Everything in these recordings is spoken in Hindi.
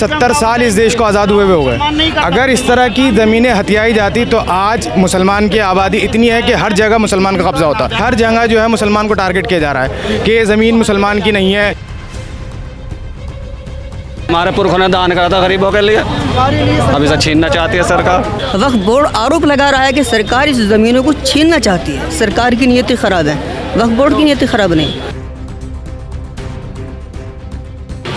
70 साल इस देश को आज़ाद हुए हो गए। अगर इस तरह की ज़मीनें हथियाई जाती तो आज मुसलमान की आबादी इतनी है कि हर जगह मुसलमान का कब्ज़ा होता। हर जगह जो है मुसलमान को टारगेट किया जा रहा है कि ये ज़मीन मुसलमान की नहीं है। हमारे पुरखों ने दान करा था गरीबों के लिए, अब इसे छीनना चाहती है सरकार। वक्फ बोर्ड आरोप लगा रहा है कि सरकार इस ज़मीनों को छीनना चाहती है। सरकार की नीयतें ख़राब हैं, वक्फ बोर्ड की नीयतें ख़राब नहीं।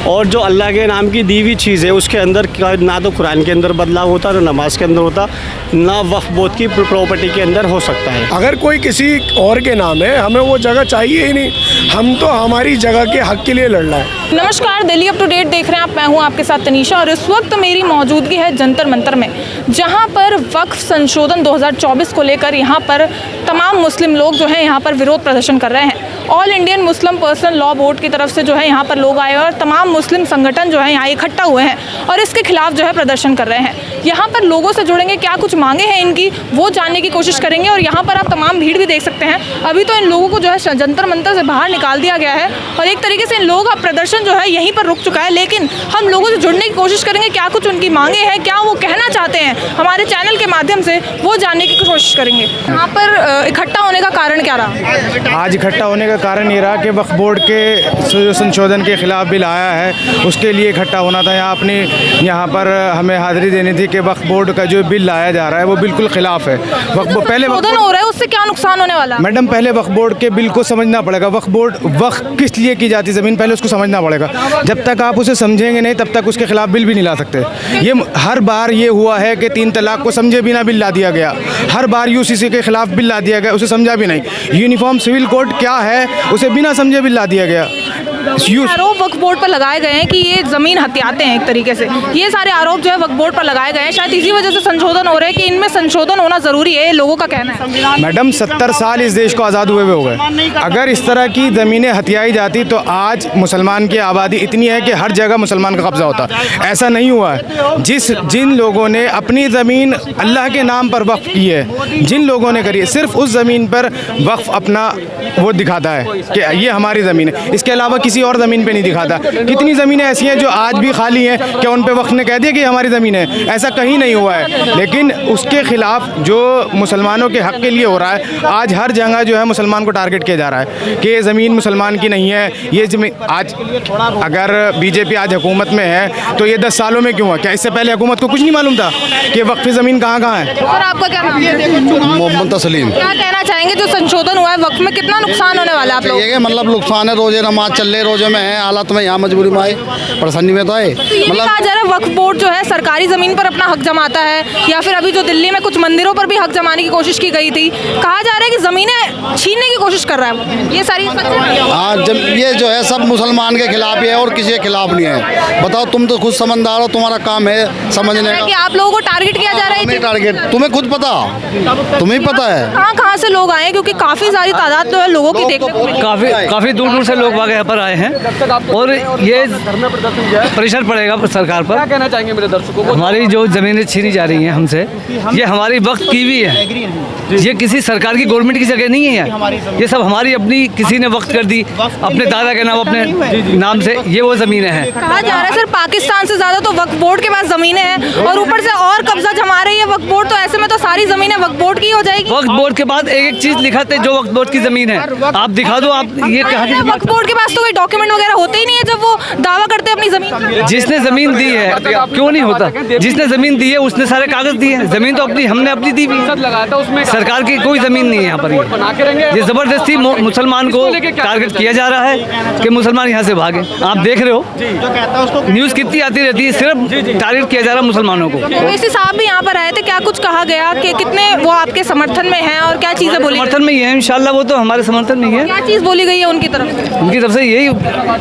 और जो अल्लाह के नाम की दी हुई चीज़ है उसके अंदर ना तो कुरान के अंदर बदलाव होता, ना नमाज के अंदर होता, ना वक्फ बोर्ड की प्रॉपर्टी के अंदर हो सकता है। अगर कोई किसी और के नाम है, हमें वो जगह चाहिए ही नहीं। हम तो हमारी जगह के हक के लिए लड़ रहे हैं। नमस्कार, दिल्ली अप टू डेट देख रहे हैं आप। मैं हूं आपके साथ तनीषा और इस वक्त मेरी मौजूदगी है जंतर मंतर में, जहां पर वक्फ संशोधन 2024 को लेकर यहां पर तमाम मुस्लिम लोग जो है यहां पर विरोध प्रदर्शन कर रहे हैं। All Indian Muslim personal law board की तरफ से जो है यहाँ पर लोग आए और तमाम मुस्लिम संगठन जो है यहाँ इकट्ठा हुए हैं और इसके खिलाफ जो है प्रदर्शन कर रहे हैं। यहाँ पर लोगों से जुड़ेंगे, क्या कुछ मांगे हैं इनकी वो जानने की कोशिश करेंगे। और यहाँ पर आप तमाम भीड़ भी देख सकते हैं। अभी तो इन लोगों को जो है जंतर मंतर से बाहर निकाल दिया गया है और एक तरीके से इन लोगों का प्रदर्शन जो है यहीं पर रुक चुका है। लेकिन हम लोगों से जुड़ने की कोशिश करेंगे, क्या कुछ उनकी मांगे हैं, क्या वो कहना चाहते हैं, हमारे चैनल के माध्यम से वो जानने की कोशिश करेंगे। यहाँ पर इकट्ठा होने का कारण क्या रहा? आज इकट्ठा होने का कारण ये रहा कि वक्फ बोर्ड के जो संशोधन के खिलाफ बिल आया है उसके लिए इकट्ठा होना था। यहाँ पर हमें हाज़िरी देनी थी कि वक्फ बोर्ड का जो बिल लाया जा रहा है वो बिल्कुल खिलाफ है। पहले संशोधन हो रहा है, उससे क्या नुकसान होने वाला? मैडम, पहले वक्फ बोर्ड के बिल को समझना पड़ेगा। वक्फ बोर्ड वक्फ किस लिए की जाती ज़मीन, पहले उसको समझना पड़ेगा। जब तक आप उसे समझेंगे नहीं तब तक उसके खिलाफ बिल भी नहीं ला सकते। ये हर बार ये हुआ है कि 3 तलाक को समझे बिना बिल ला दिया गया, हर बार यूसीसी के खिलाफ बिल ला दिया गया, उसे समझा भी नहीं। यूनिफॉर्म सिविल कोड क्या है उसे बिना समझे बिल ला दिया गया। आरोप वक्फ बोर्ड पर लगाए गए हैं कि ये ज़मीन हथियाते हैं एक तरीके से। ये सारे आरोप जो है वक्फ बोर्ड पर लगाए गए हैं, शायद इसी वजह से संशोधन हो रहे हैं कि इनमें संशोधन होना ज़रूरी है, लोगों का कहना है। मैडम, 70 साल इस देश को आज़ाद हुए हो गए। अगर इस तरह की ज़मीनें हथियाई जाती तो आज मुसलमान की आबादी इतनी है कि हर जगह मुसलमान का कब्ज़ा होता। ऐसा नहीं हुआ है। जिन लोगों ने अपनी ज़मीन अल्लाह के नाम पर वक्फ की है, जिन लोगों ने करी है, सिर्फ उस ज़मीन पर वक्फ अपना वो दिखाता है कि ये हमारी ज़मीन है, इसके अलावा किसी और ज़मीन पे नहीं दिखाता। कितनी ज़मीनें ऐसी हैं जो आज भी खाली हैं, क्या उन पे वक्फ ने कह दिया कि हमारी ज़मीन है? ऐसा कहीं नहीं हुआ है। लेकिन उसके ख़िलाफ़ जो मुसलमानों के हक़ के लिए हो रहा है, आज हर जगह जो है मुसलमान को टारगेट किया जा रहा है कि ये ज़मीन मुसलमान की नहीं है। ये ज़मीन आज अगर बीजेपी आज हुकूमत में है तो ये 10 सालों में क्यों हुआ? क्या इससे पहले हुकूमत को कुछ नहीं मालूम था कि वक्फ़ी ज़मीन कहाँ कहाँ है? और आपका क्या नाम है? मोहम्मद तस्लीम। क्या कहना चाहेंगे, जो संशोधन हुआ है वक्फ में कितना नुकसान होने वाला है आप लोगों को? ये मतलब नुकसान है, रोजे नमाज चल रहे, रोजे में है हालत में, यहाँ मजबूरी में आए, परेशानी में तो आए। तो ये कहा जा रहा है वक्फ बोर्ड जो है सरकारी ज़मीन पर अपना हक जमाता है, या फिर अभी जो दिल्ली में कुछ मंदिरों पर भी हक जमाने की कोशिश की गई थी, कहा जा रहा है कि ज़मीनें छीनने की कोशिश कर रहा है। ये सारी हाँ, ये जो है सब मुसलमान के खिलाफ ही है और किसी के खिलाफ नहीं है। बताओ, तुम तो खुद समझदार हो, तुम्हारा काम है समझने कि आप लोगों को टारगेट किया जा रहा है। टारगेट तुम्हें खुद पता, तुम्हें पता है कहाँ से लोग आए, क्योंकि काफ़ी सारी तादाद जो है लोगों की देखने को मिली। काफ़ी दूर दूर से लोग यहाँ पर आए हैं और ये प्रेशर पड़ेगा सरकार पर। क्या कहना चाहेंगे मेरे दर्शकों को? हमारी जो ज़मीनें छीनी जा रही हैं हमसे, ये हमारी वक्त की भी है, ये किसी सरकार की गवर्नमेंट की जगह नहीं है। ये सब हमारी अपनी किसी ने वक्त कर दी अपने दादा के नाम, अपने नाम से, ये वो ज़मीनें हैं। कहा जा रहा है सर पाकिस्तान से ज़्यादा तो वक्फ बोर्ड के पास ज़मीनें हैं और ऊपर से और कब्जा जमा रही है वक्फ बोर्ड, तो ऐसे में तो सारी ज़मीनें वक्फ बोर्ड की हो जाएगी। वक्फ बोर्ड के बाद एक चीज़ लिखाते जो वक्फ बोर्ड की ज़मीन है, आप दिखा दो। आप ये कहा कि वक्फ बोर्ड के पास तो कोई डॉक्यूमेंट वगैरह होते ही नहीं है जब वो दावा करते हैं अपनी ज़मीन। जिसने ज़मीन दी है, क्यों नहीं होता? जिसने ज़मीन दी है उसने सारे कागज दिए हैं। ज़मीन तो अपनी हमने अपनी दी हुई, सरकार की कोई ज़मीन नहीं है यहाँ पर। ये ज़बरदस्ती मुसलमान को टारगेट किया जा रहा है कि मुसलमान यहाँ से भागे। आप देख रहे हो न्यूज़ कितनी आती रहती है, सिर्फ टारगेट किया जा रहा है मुसलमानों को। वैसे साहब भी यहाँ पर आए थे, क्या कुछ कहा गया कि कितने वो आपके समर्थन में हैं और क्या चीज़ें बोली? समर्थन में ही है इंशाल्लाह, वो तो हमारे समर्थन में ही है। क्या चीज़ बोली गई है उनकी तरफ से? यही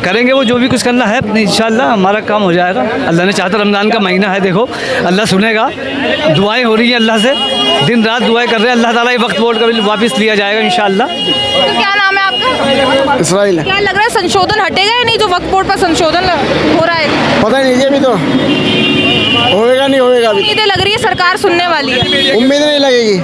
करेंगे वो, जो भी कुछ करना है इंशाल्लाह हमारा काम हो जाएगा। अल्लाह ने चाहता, रमज़ान का महीना है, देखो अल्लाह सुनेगा, दुआएं हो रही हैं अल्लाह से, दिन रात दुआएं कर रहे हैं। अल्लाह ताला ये वक्फ बोर्ड का बिल वापस लिया जाएगा इंशाल्लाह। तो क्या नाम है आपका? इसराइल। क्या लग रहा है संशोधन हटेगा या नहीं, जो वक्फ बोर्ड पर संशोधन हो रहा है? पता नहीं, ये भी तो होएगा नहीं होएगा अभी, उम्मीदें लग रही है सरकार सुनने वाली है, उम्मीद नहीं लगेगी।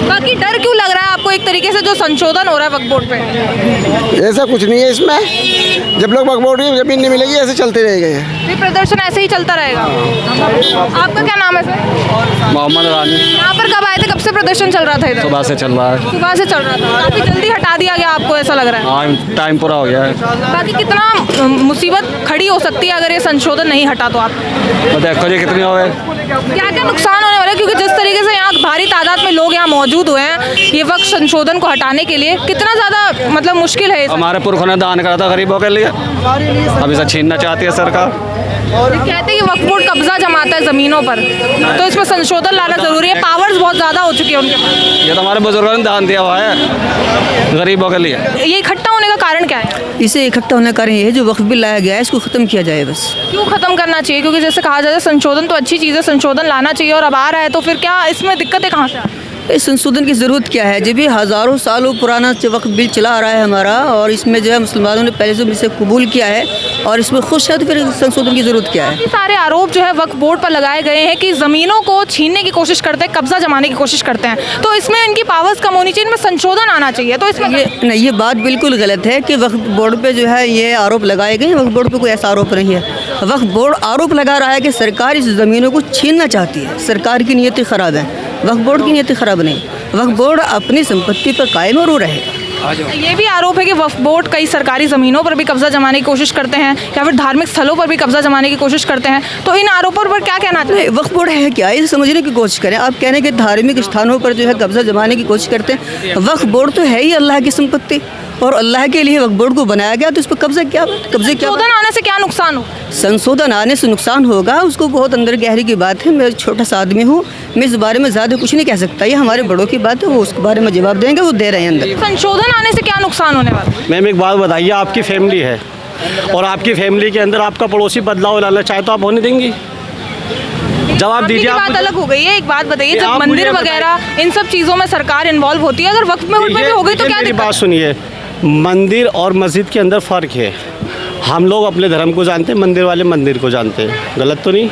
बाकी डर क्यों लग रहा है आपको एक तरीके से जो संशोधन हो रहा है वक्फ बोर्ड पे? ऐसा कुछ नहीं है इसमें, जब लोग वक्फ बोर्ड की जमीन नहीं मिलेगी ऐसे चलते रहेंगे। फिर प्रदर्शन ऐसे ही चलता रहेगा। आपका क्या नाम है सर? मोहम्मद रानी। यहाँ पर कब आए थे, कब से प्रदर्शन चल रहा था इधर? सुबह से चल रहा है। सुबह से चल रहा था, काफी जल्दी हटा दिया गया आपको ऐसा लग रहा है? हाँ, टाइम पूरा हो गया है। बाकी कितना मुसीबत खड़ी हो सकती है अगर ये संशोधन नहीं हटा तो आप? तो देखो जी कितनी हो गए। क्या क्या नुकसान होने वाला है, क्योंकि जिस तरीके से यहाँ भारी तादाद में लोग यहाँ मौजूद हुए हैं ये वक्त संशोधन को हटाने के लिए, कितना ज़्यादा मतलब मुश्किल है? हमारे पुरखों ने दान करा था गरीबों के लिए, अब इसे छीनना चाहती है सरकार। कहते हैं कि वक्फ बोर्ड कब्जा जमाता है ज़मीनों पर, तो इसमें संशोधन लाना ज़रूरी है, पावर्स बहुत ज़्यादा हो चुकी है उनके पास। ये तो हमारे बुजुर्गों ने दान दिया हुआ है गरीबों के लिए। ये इकट्ठा होने का कारण क्या है? इसे इकट्ठा होने का कारण ये है जो वक्फ बिल लाया गया है इसको ख़त्म किया जाए बस। क्यों ख़त्म करना चाहिए? क्योंकि जैसे कहा जाता है संशोधन तो अच्छी चीज़ है, संशोधन लाना चाहिए, और अब आ रहा है तो फिर क्या इसमें दिक्कतें कहाँ से आ रही हैं? इस संशोधन की ज़रूरत क्या है जब ये हज़ारों सालों पुराना जो वक्फ बिल चला आ रहा है हमारा, और इसमें जो है मुसलमानों ने पहले से इसे कबूल किया है और इसमें खुश है, तो फिर संशोधन की ज़रूरत क्या है? ये सारे आरोप जो है वक्फ बोर्ड पर लगाए गए हैं कि ज़मीनों को छीनने की कोशिश करते हैं, कब्जा जमाने की कोशिश करते हैं, तो इसमें इनकी पावर्स कम होनी चाहिए, इनमें संशोधन आना चाहिए। तो इसमें ये बात बिल्कुल गलत है कि वक्फ बोर्ड पे जो है ये आरोप लगाए गए हैं। वक्फ बोर्ड पे कोई ऐसा आरोप नहीं है। वक्फ बोर्ड आरोप लगा रहा है कि सरकार इस ज़मीनों को छीनना चाहती है। सरकार की नीयतें ख़राब हैं, वक्फ बोर्ड की नीयतें ख़राब नहीं। वक्फ बोर्ड अपनी संपत्ति पर कायम और वो रहेगा। ये भी आरोप है कि वक्फ बोर्ड कई सरकारी ज़मीनों पर भी कब्जा जमाने की कोशिश करते हैं या फिर धार्मिक स्थलों पर भी कब्जा जमाने की कोशिश करते हैं, तो इन आरोपों पर क्या कहना चाहिए? वक्फ बोर्ड है क्या, ये समझने की कोशिश करें। आप कह रहे हैं कि धार्मिक स्थानों पर जो है कब्जा जमाने की कोशिश करते हैं। वक्फ बोर्ड तो है ही अल्लाह की संपत्ति, और अल्लाह के लिए वक्फ बोर्ड को बनाया गया, तो इस पर कब्जे क्या संशोधन आने से क्या नुकसान हो? संशोधन आने से नुकसान होगा, उसको बहुत अंदर गहरी की बात है। मैं छोटा सा आदमी हूँ, मैं इस बारे में ज़्यादा कुछ नहीं कह सकता। ये हमारे बड़ों की बात है, वो उसके बारे में जवाब देंगे, वो दे रहे हैं अंदर। संशोधन आने से क्या नुकसान होने वाला है? मैम एक बात बताइए, आपकी फैमिली है और आपकी फैमिली के अंदर आपका पड़ोसी बदलाव लाना चाहे तो आप होने देंगी? जवाब दीजिए। बात अलग हो गई है। एक बात बताइए, जब मंदिर वगैरह इन सब चीज़ों में सरकार इन्वॉल्व होती है, अगर वक्फ में भी हो गई तो क्या मेरी दिक्कत? बात सुनिए, मंदिर और मस्जिद के अंदर फ़र्क है। हम लोग अपने धर्म को जानते हैं, मंदिर वाले मंदिर को जानते हैं, गलत तो नहीं।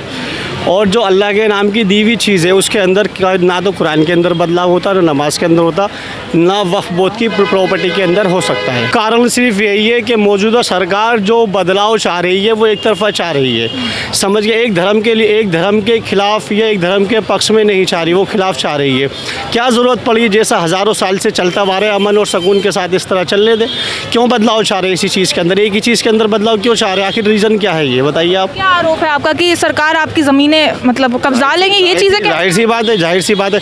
और जो अल्लाह के नाम की दी हुई चीज़ है उसके अंदर ना तो कुरान के अंदर बदलाव होता, ना नमाज के अंदर होता, ना वक्फ बोर्ड की प्रॉपर्टी के अंदर हो सकता है। कारण सिर्फ यही है कि मौजूदा सरकार जो बदलाव चाह रही है वो एक तरफा चाह रही है। समझिए, एक धर्म के लिए, एक धर्म के खिलाफ या एक धर्म के पक्ष में नहीं चाह रही, वो खिलाफ चाह रही है। क्या ज़रूरत पड़ी, जैसा हज़ारों साल से चलता आ रहा है अमन और सुकून के साथ इस तरह चलने दें? क्यों बदलाव चाह रहे हैं इसी चीज़ के अंदर? एक ही चीज़ के अंदर बदलाव क्यों चाह रहे हैं? आखिर रीज़न क्या है, ये बताइए आप। क्या आरोप है आपका कि सरकार आपकी ज़मीनें मतलब कब्जा लेंगे, ये चीज़ें क्या? जाहिर सी बात है, जाहिर सी बात है।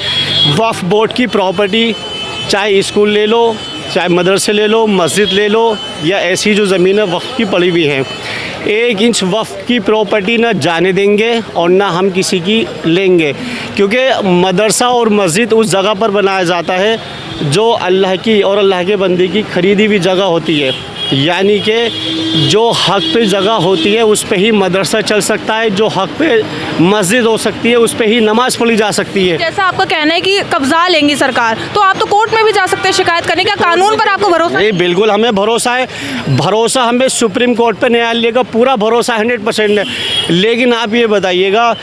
वक्फ बोर्ड की प्रॉपर्टी, चाहे स्कूल ले लो, चाहे मदरसे ले लो, मस्जिद ले लो, या ऐसी जो ज़मीनें वक्फ की पड़ी हुई हैं, 1 इंच वक्फ की प्रॉपर्टी ना जाने देंगे और ना हम किसी की लेंगे। क्योंकि मदरसा और मस्जिद उस जगह पर बनाया जाता है जो अल्लाह की और अल्लाह के बंदे की खरीदी हुई जगह होती है। यानी कि जो हक पे जगह होती है उस पे ही मदरसा चल सकता है, जो हक पे मस्जिद हो सकती है उस पे ही नमाज़ पढ़ी जा सकती है। जैसा आपका कहना है कि कब्जा लेंगी सरकार, तो आप तो कोर्ट में भी जा सकते हैं शिकायत करने। क्या कानून पर आपको भरोसा है? नहीं, बिल्कुल हमें भरोसा है। भरोसा हमें सुप्रीम कोर्ट पे, न्यायालय का पूरा भरोसा 100% है। लेकिन आप ये बताइएगा,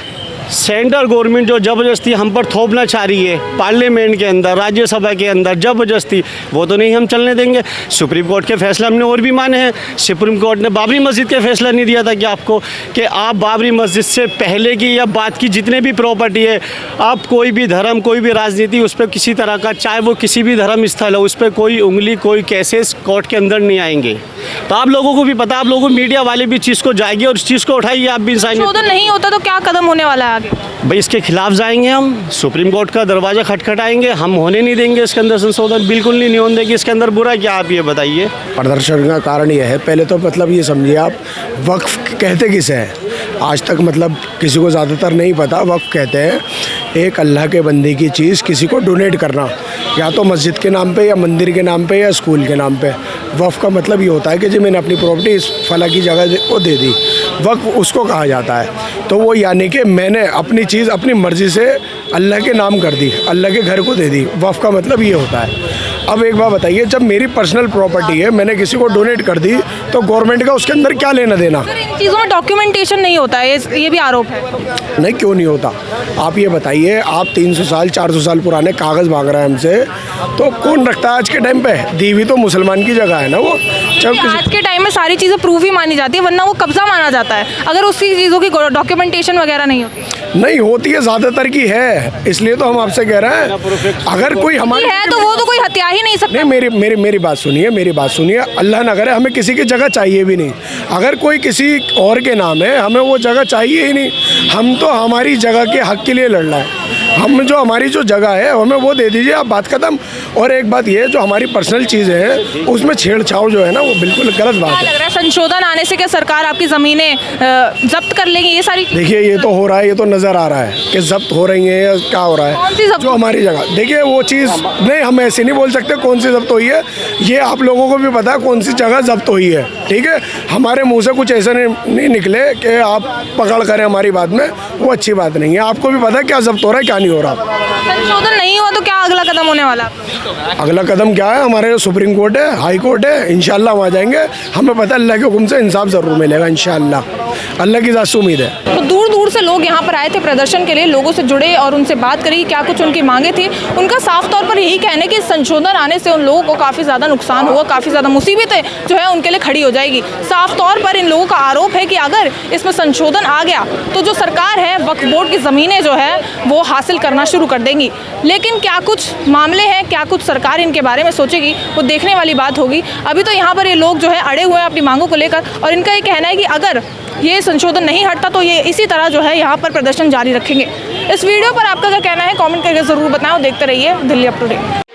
सेंट्रल गवर्नमेंट जो ज़बरदस्ती हम पर थोपना चाह रही है पार्लियामेंट के अंदर, राज्यसभा के अंदर ज़बरदस्ती, वो तो नहीं हम चलने देंगे। सुप्रीम कोर्ट के फैसला हमने और भी माने हैं। सुप्रीम कोर्ट ने बाबरी मस्जिद का फैसला नहीं दिया था कि आपको कि आप बाबरी मस्जिद से पहले की या बाद की जितने भी प्रॉपर्टी है, आप कोई भी धर्म, कोई भी राजनीति, उस पर किसी तरह का, चाहे वो किसी भी धर्म स्थल हो, उस पर कोई उंगली, कोई केसेस कोर्ट के अंदर नहीं आएंगे। तो आप लोगों को भी पता, आप लोगों को मीडिया वाले भी चीज़ को जाएगी और इस चीज़ को उठाइए। आप भी संशोधन नहीं होता तो क्या कदम होने वाला है आगे? भाई इसके खिलाफ जाएंगे हम, सुप्रीम कोर्ट का दरवाज़ा खटखटाएंगे। हम होने नहीं देंगे इसके अंदर संशोधन, बिल्कुल नहीं होने देंगे। इसके अंदर बुरा क्या, आप ये बताइए। प्रदर्शन का कारण यह है, पहले तो मतलब ये समझिए आप, वक्फ कहते किसे हैं? आज तक मतलब किसी को ज़्यादातर नहीं पता। वक्फ कहते हैं एक अल्लाह के बंदे की चीज़ किसी को डोनेट करना, या तो मस्जिद के नाम पे, या मंदिर के नाम पे, या स्कूल के नाम पे। वक्फ का मतलब ये होता है कि जो मैंने अपनी प्रॉपर्टी इस फला की जगह को दे दी, वक्फ उसको कहा जाता है। तो वो यानी कि मैंने अपनी चीज़ अपनी मर्ज़ी से अल्लाह के नाम कर दी, अल्लाह के घर को दे दी। वक्फ का मतलब ये होता है। अब एक बात बताइए, जब मेरी पर्सनल प्रॉपर्टी है, मैंने किसी को डोनेट कर दी, तो गवर्नमेंट का उसके अंदर क्या लेना देना? सर, इन चीज़ों में डॉक्यूमेंटेशन नहीं होता है, ये भी आरोप है। नहीं, क्यों नहीं होता? आप ये बताइए, आप 300 साल 400 साल पुराने कागज़ मांग रहे हैं हमसे, तो कौन रखता है आज के टाइम पे? दी हुई तो मुसलमान की जगह है ना वो। जब आज के टाइम में सारी चीज़ें प्रूफ ही मानी जाती है, वरना वो कब्जा माना जाता है अगर उसकी चीज़ों की डॉक्यूमेंटेशन वगैरह नहीं होती। नहीं होती है, ज़्यादातर की है, इसलिए तो हम आपसे कह रहे हैं, अगर कोई हमारी है तो वो तो कोई हत्या ही नहीं सकता। नहीं, मेरी बात सुनिए, मेरी बात सुनिए। अल्लाह ना करे, हमें किसी की जगह चाहिए भी नहीं। अगर कोई किसी और के नाम है, हमें वो जगह चाहिए ही नहीं। हम तो हमारी जगह के हक के लिए लड़ रहे हैं। हम जो हमारी जो जगह है हमें वो दे दीजिए, आप बात खत्म। और एक बात ये, जो हमारी पर्सनल चीज़ें हैं उसमें छेड़छाड़ जो है ना, वो बिल्कुल गलत बात क्या है। लग रहा है संशोधन आने से क्या सरकार आपकी ज़मीनें जब्त कर लेंगी? ये सारी देखिए, ये तो हो रहा है, ये तो नज़र आ रहा है कि जब्त हो रही है या क्या हो रहा कौन सी है। जब्त? जो हमारी जगह, देखिए वो चीज़ नहीं, हम ऐसे नहीं बोल सकते कौन सी जब्त हुई है। ये आप लोगों को भी पता है कौन सी जगह जब्त हुई है, ठीक है। हमारे मुंह से कुछ ऐसा नहीं निकले कि आप पकड़ करें हमारी बात में, वो अच्छी बात नहीं है। आपको भी पता है क्या जब्त हो रहा है, क्या नहीं हो रहा। संशोधन नहीं हुआ तो क्या अगला कदम होने वाला? अगला कदम क्या है? हमारे सुप्रीम कोर्ट है, हाई कोर्ट है, इंशाल्लाह वहाँ जाएंगे। हमें पता है अल्लाह के हुक्म से इंसाफ ज़रूर मिलेगा, इंशाल्लाह। अल्लाह की ज़ात से उम्मीद है। तो दूर दूर से लोग यहाँ पर आए थे प्रदर्शन के लिए, लोगों से जुड़े और उनसे बात करी, क्या कुछ उनकी मांगे थी। उनका साफ तौर पर यही कहना है कि संशोधन आने से उन लोगों को काफ़ी ज़्यादा नुकसान होगा, काफ़ी ज़्यादा मुसीबतें जो है उनके लिए खड़ी हो जाएगी। साफ तौर पर इन लोगों का आरोप है कि अगर इसमें संशोधन आ गया तो जो सरकार है वक्फ बोर्ड की ज़मीनें जो है वो हासिल करना शुरू कर देंगी। लेकिन क्या कुछ मामले हैं, क्या कुछ सरकार इनके बारे में सोचेगी, वो देखने वाली बात होगी। अभी तो यहाँ पर ये लोग जो है अड़े हुए हैं अपनी मांगों को लेकर, और इनका ये कहना है कि अगर ये संशोधन नहीं हटता तो ये इसी तरह जो है यहाँ पर प्रदर्शन जारी रखेंगे। इस वीडियो पर आपका क्या कहना है, कमेंट करके ज़रूर बताएं और देखते रहिए दिल्ली अप टू डेट।